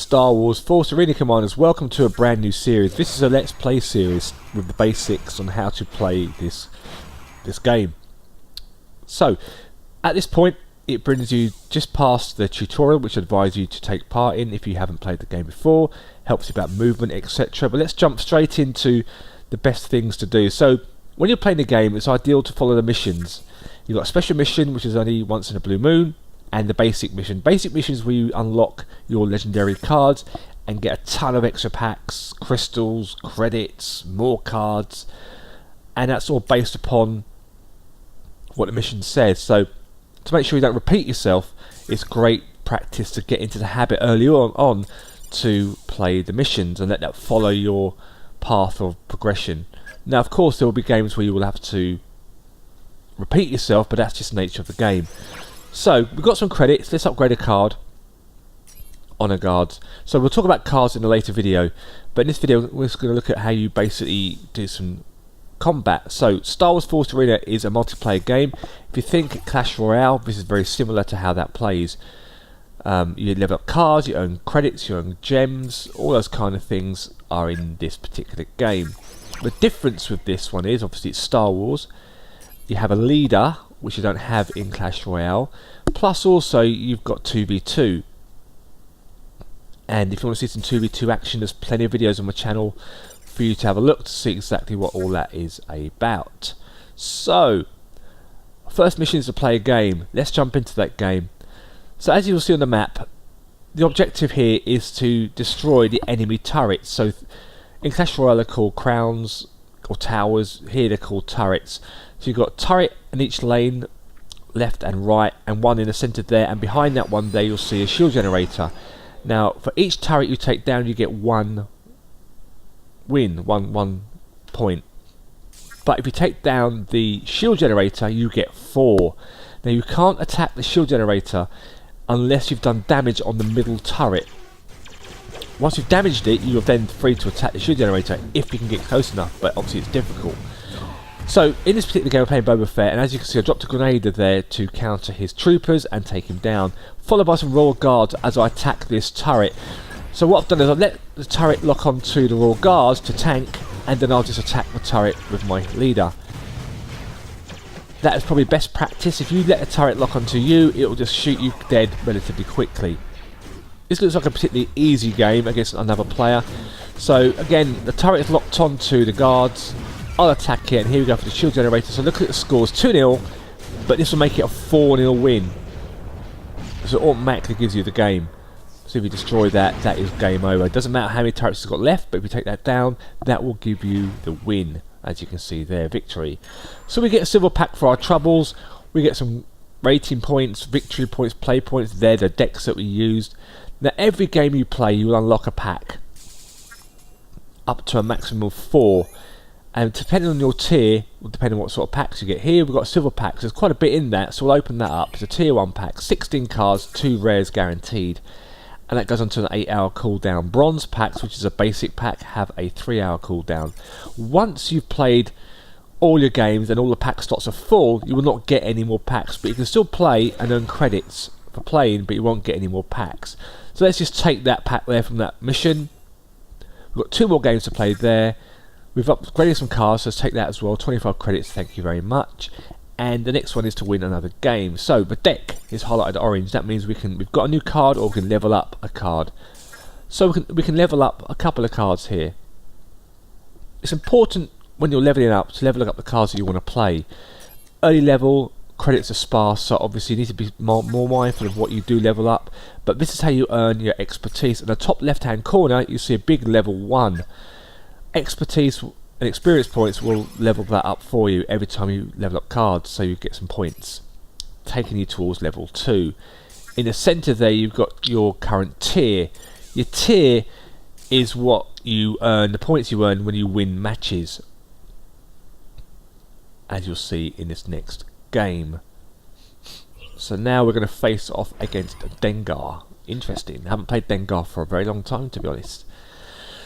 Star Wars Force Arena Commanders, welcome to a brand new series. This is a Let's Play series with the basics on how to play this game. So, at this point, it brings you just past the tutorial, which I advise you to take part in if you haven't played the game before. Helps you about movement, etc. But let's jump straight into the best things to do. So, when you're playing the game, it's ideal to follow the missions. You've got a special mission, which is only once in a blue moon, and the basic mission. Basic missions where you unlock your legendary cards and get a ton of extra packs, crystals, credits, more cards, and that's all based upon what the mission says. So to make sure you don't repeat yourself, it's great practice to get into the habit early on to play the missions and let that follow your path of progression. Now of course there will be games where you will have to repeat yourself, but that's just the nature of the game. So, we've got some credits. Let's upgrade a card. Honor guards. So, we'll talk about cards in a later video. But in this video, we're just going to look at how you basically do some combat. So, Star Wars Force Arena is a multiplayer game. If you think Clash Royale, this is very similar to how that plays. You level up cards, you earn credits, you earn gems. All those kind of things are in this particular game. The difference with this one is, obviously, it's Star Wars. You have a leader, which you don't have in Clash Royale, plus also you've got 2v2, and if you want to see some 2v2 action, there's plenty of videos on my channel for you to have a look to see exactly what all that is about. So first mission is to play a game. Let's jump into that game. So as you will see on the map, the objective here is to destroy the enemy turrets. So in Clash Royale they're called crowns or towers, here they're called turrets. So you've got turret in each lane, left and right, and one in the centre there, and behind that one there you'll see a shield generator. Now for each turret you take down you get one win, one point. But if you take down the shield generator you get 4. Now you can't attack the shield generator unless you've done damage on the middle turret. Once you've damaged it, you're then free to attack the shield generator if you can get close enough, but obviously it's difficult. So, in this particular game we're playing Boba Fett, and as you can see I dropped a grenade there to counter his troopers and take him down, followed by some Royal Guards as I attack this turret. So what I've done is I've let the turret lock onto the Royal Guards to tank, and then I'll just attack the turret with my leader. That is probably best practice. If you let a turret lock onto you, it will just shoot you dead relatively quickly. This looks like a particularly easy game against another player. So again, the turret is locked onto the guards. I'll attack it, and here we go for the shield generator. So look at the scores, 2-0, but this will make it a 4-0 win. So it automatically gives you the game. So if you destroy that, that is game over. It doesn't matter how many turrets it's got left, but if you take that down, that will give you the win. As you can see there, victory. So we get a silver pack for our troubles. We get some rating points, victory points, play points. They're the decks that we used. Now every game you play, you will unlock a pack up to a maximum of 4. And depending on your tier, will depend on what sort of packs you get. Here we've got silver packs, there's quite a bit in that, so we'll open that up. It's a tier 1 pack, 16 cards, 2 rares guaranteed. And that goes on to an 8-hour cooldown. Bronze packs, which is a basic pack, have a 3-hour cooldown. Once you've played all your games and all the pack slots are full, you will not get any more packs, but you can still play and earn credits for playing, but you won't get any more packs. So let's just take that pack there from that mission. We've got 2 more games to play there. We've upgraded some cards, so let's take that as well. 25 credits, thank you very much. And the next one is to win another game. So the deck is highlighted orange. That means we've got a new card, or we can level up a card. So we can level up a couple of cards here. It's important when you're leveling up to level up the cards that you want to play. Early level credits are sparse, so obviously you need to be more mindful of what you do level up. But this is how you earn your expertise. In the top left-hand corner, you see a big level 1. Expertise and experience points will level that up for you every time you level up cards, so you get some points, taking you towards level 2. In the centre there you've got your current tier. Your tier is what you earn, the points you earn when you win matches, as you'll see in this next game. So now we're going to face off against Dengar. Interesting, I haven't played Dengar for a very long time, to be honest.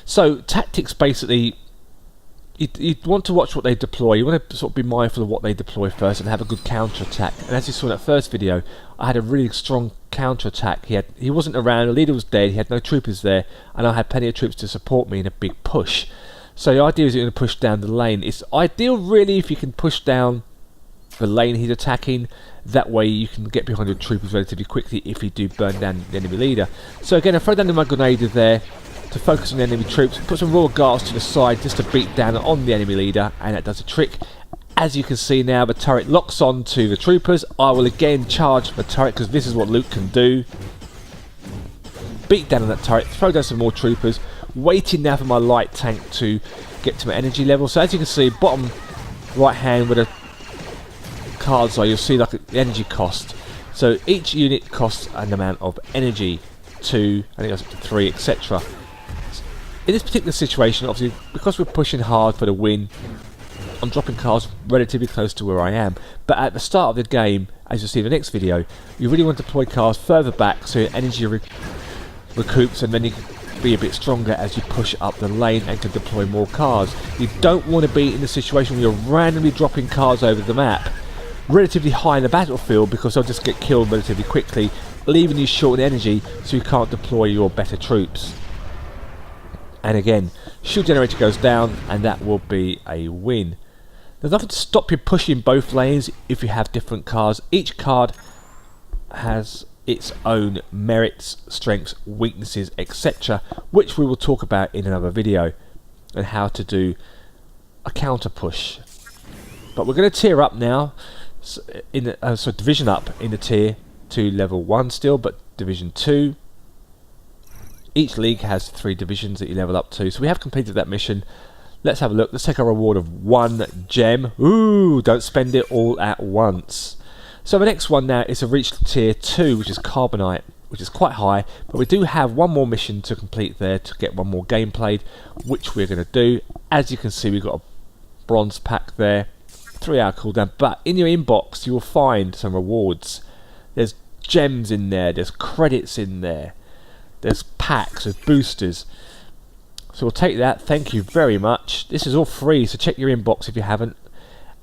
So tactics basically you'd want to watch what they deploy. You want to sort of be mindful of what they deploy first and have a good counter attack. And as you saw in that first video, I had a really strong counter attack. He wasn't around, the leader was dead, he had no troopers there, and I had plenty of troops to support me in a big push. So the idea is you're going to push down the lane. It's ideal really if you can push down the lane he's attacking. That way you can get behind your troopers relatively quickly if you do burn down the enemy leader. So again, I throw down my grenadier there to focus on the enemy troops, put some royal guards to the side just to beat down on the enemy leader, and that does a trick. As you can see now, the turret locks on to the troopers. I will again charge the turret because this is what Luke can do. Beat down on that turret, throw down some more troopers, waiting now for my light tank to get to my energy level. So as you can see, bottom right hand where the cards are, you'll see like the energy cost. So each unit costs an amount of energy, 2, I think that's up to 3, etc. In this particular situation, obviously, because we're pushing hard for the win, I'm dropping cards relatively close to where I am. But at the start of the game, as you'll see in the next video, you really want to deploy cards further back so your energy recoups, and then you can be a bit stronger as you push up the lane and can deploy more cards. You don't want to be in the situation where you're randomly dropping cards over the map relatively high in the battlefield, because they'll just get killed relatively quickly, leaving you short in energy so you can't deploy your better troops. And again, shield generator goes down and that will be a win. There's nothing to stop you pushing both lanes if you have different cards. Each card has its own merits, strengths, weaknesses, etc., which we will talk about in another video, and how to do a counter push. But we're going to tier up now, so division up in the tier to level 1 still, but division 2. Each league has 3 divisions that you level up to, so we have completed that mission. Let's have a look. Let's take a reward of 1 gem. Ooh, don't spend it all at once. So the next one now is to reach tier 2, which is Carbonite, which is quite high, but we do have one more mission to complete there to get one more game played, which we're going to do. As you can see, we've got a bronze pack there, 3-hour cooldown, but in your inbox you will find some rewards. There's gems in there, there's credits in there, there's packs, there's boosters. So we'll take that, thank you very much. This is all free, so check your inbox if you haven't.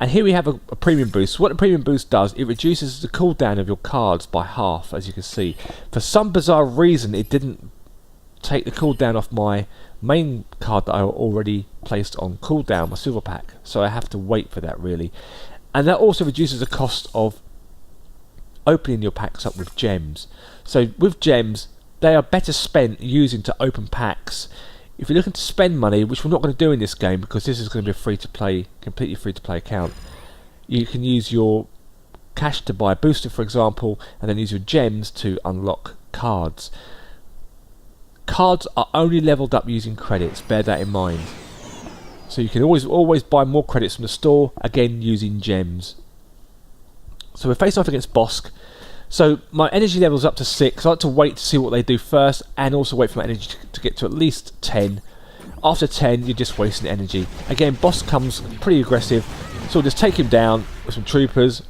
And here we have a premium boost. What the premium boost does, it reduces the cooldown of your cards by half, as you can see. For some bizarre reason, it didn't take the cooldown off my main card that I already placed on cooldown, my silver pack. So I have to wait for that really. And that also reduces the cost of opening your packs up with gems. So with gems, they are better spent using to open packs. If you're looking to spend money, which we're not going to do in this game because this is going to be a free-to-play, completely free-to-play account, you can use your cash to buy a booster, for example, and then use your gems to unlock cards. Cards are only leveled up using credits, bear that in mind. So you can always buy more credits from the store, again using gems. So we're facing off against Bossk. So my energy level's up to 6. I like to wait to see what they do first, and also wait for my energy to get to at least 10. After 10, you're just wasting energy. Again, Bossk comes pretty aggressive, so we'll just take him down with some troopers.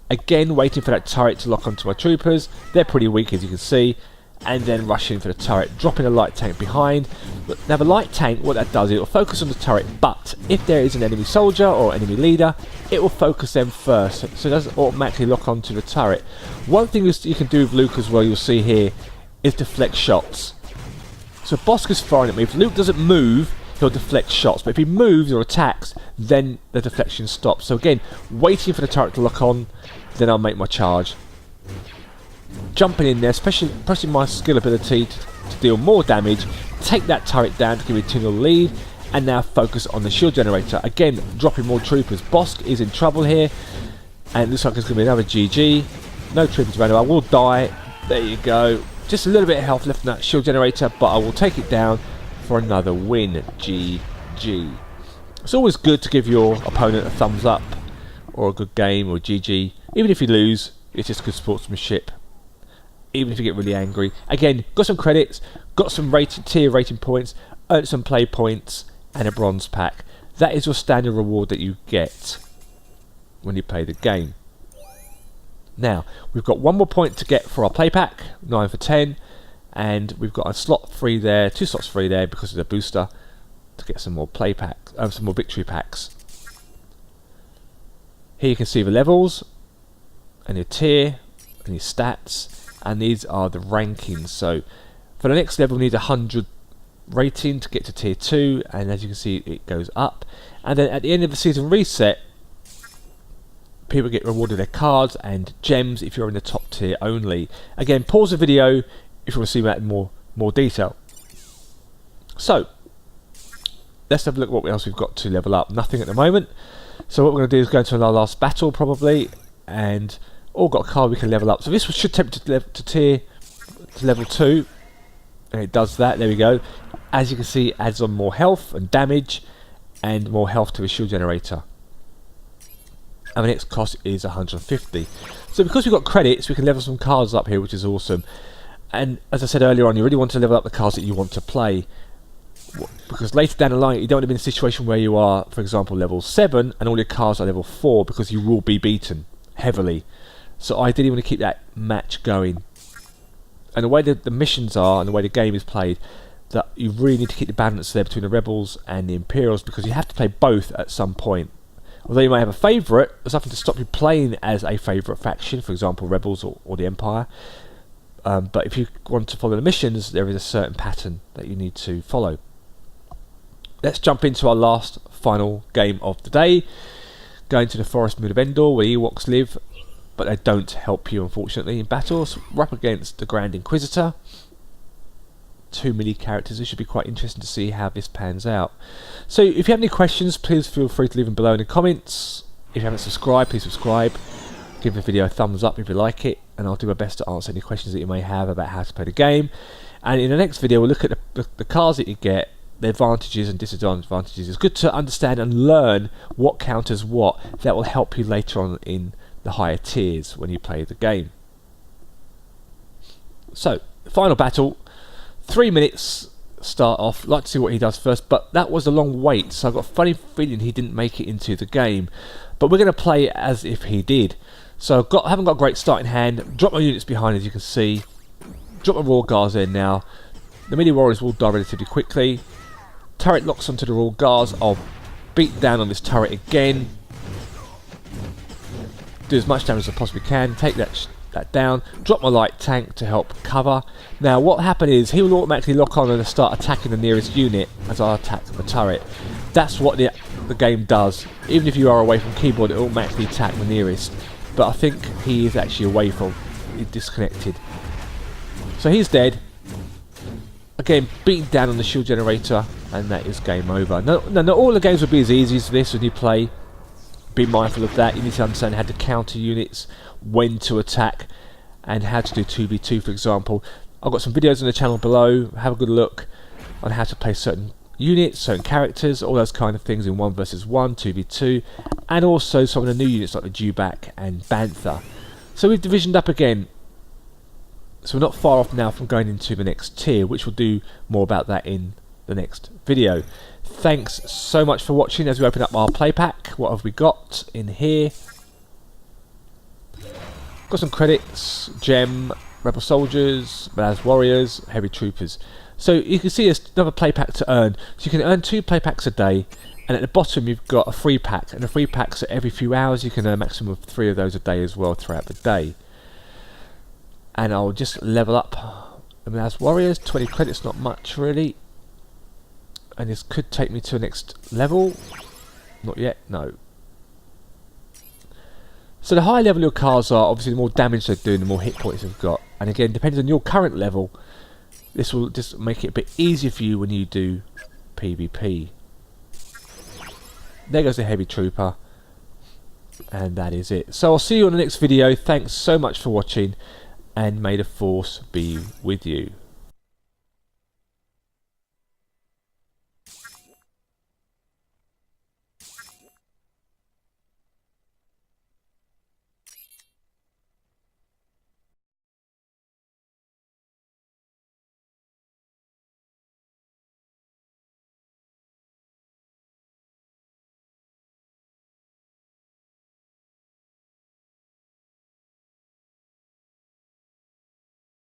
Again, waiting for that turret to lock onto my troopers. They're pretty weak, as you can see. And then rush in for the turret, dropping a light tank behind. Now the light tank, what that does, it will focus on the turret, but if there is an enemy soldier or enemy leader, it will focus them first, so it doesn't automatically lock onto the turret. One thing you can do with Luke as well, you'll see here, is deflect shots. So Bossk is firing at me. If Luke doesn't move, he'll deflect shots, but if he moves or attacks, then the deflection stops. So again, waiting for the turret to lock on, then I'll make my charge. Jumping in there, especially pressing my skill ability to deal more damage, take that turret down to give me a 2-0 lead, and now focus on the shield generator. Again, dropping more troopers. Bossk is in trouble here, and it looks like it's going to be another GG. No troopers around. I will die. There you go. Just a little bit of health left in that shield generator, but I will take it down for another win. GG. It's always good to give your opponent a thumbs up, or a good game, or GG. Even if you lose, it's just good sportsmanship. Even if you get really angry. Again, got some credits, got some tier rating points, earned some play points, and a bronze pack. That is your standard reward that you get when you play the game. Now, we've got one more point to get for our play pack, 9 for 10, and we've got a slot free there, 2 slots free there because of the booster to get some more play pack. some more victory packs. Here you can see the levels and your tier and your stats, and these are the rankings. So for the next level, we need 100 rating to get to tier 2, and as you can see, it goes up. And then at the end of the season reset, people get rewarded their cards and gems if you're in the top tier only. Again, pause the video if you want to see that in more detail. So let's have a look at what else we've got to level up. Nothing at the moment. So what we're going to do is go into our last battle probably, and all got a card we can level up. So this should take to level 2, and it does that. There we go. As you can see, it adds on more health and damage and more health to the shield generator. And the next cost is 150. So because we've got credits, we can level some cards up here, which is awesome. And as I said earlier on, you really want to level up the cards that you want to play, because later down the line you don't want to be in a situation where you are, for example, level 7 and all your cards are level 4, because you will be beaten heavily. So ideally you want to keep that match going. And the way the missions are and the way the game is played, that you really need to keep the balance there between the Rebels and the Imperials, because you have to play both at some point. Although you may have a favourite, there's nothing to stop you playing as a favourite faction, for example Rebels or the Empire. But if you want to follow the missions, there is a certain pattern that you need to follow. Let's jump into our last final game of the day. Going to the Forest Moon of Endor, where Ewoks live, but they don't help you unfortunately in battles. We're up against the Grand Inquisitor. 2 mini characters. It should be quite interesting to see how this pans out. So if you have any questions, please feel free to leave them below in the comments. If you haven't subscribed, please subscribe. Give the video a thumbs up if you like it, and I'll do my best to answer any questions that you may have about how to play the game. And in the next video we'll look at the cards that you get, their advantages and disadvantages. It's good to understand and learn what counters what. That will help you later on in the higher tiers when you play the game. So, final battle, 3 minutes start off. Like to see what he does first, but that was a long wait, so I've got a funny feeling he didn't make it into the game. But we're going to play as if he did. So I haven't got a great start in hand. Drop my units behind, as you can see. Drop my Royal Guards in now. The mini warriors will die relatively quickly. Turret locks onto the Royal Guards. I'll beat down on this turret again. Do as much damage as I possibly can. Take that down. Drop my light tank to help cover. Now what happened is he will automatically lock on and start attacking the nearest unit as I attack the turret. That's what the game does. Even if you are away from keyboard, it will automatically attack the nearest. But I think he is actually away from, disconnected. So he's dead. Again, beaten down on the shield generator, and that is game over. No, not all the games will be as easy as this when you play. Be mindful of that. You need to understand how to counter units, when to attack, and how to do 2v2, for example. I've got some videos on the channel below. Have a good look on how to play certain units, certain characters, all those kind of things in 1 versus 1, 2v2, and also some of the new units like the Dewback and Bantha. So we've divisioned up again. So we're not far off now from going into the next tier, which we'll do more about that in the next video. Thanks so much for watching as we open up our play pack. What have we got in here? Got some credits, gem, rebel soldiers, badass warriors, heavy troopers. So you can see there's another play pack to earn. So you can earn 2 play packs a day, and at the bottom you've got a free pack, and the free packs are every few hours. You can earn a maximum of 3 of those a day as well throughout the day. And I'll just level up as warriors. 20 credits, not much really. And this could take me to the next level. Not yet, no. So the higher level your cards are, obviously the more damage they're doing, the more hit points they've got. And again, depending on your current level, this will just make it a bit easier for you when you do PvP. There goes the heavy trooper. And that is it. So I'll see you on the next video. Thanks so much for watching, and may the force be with you.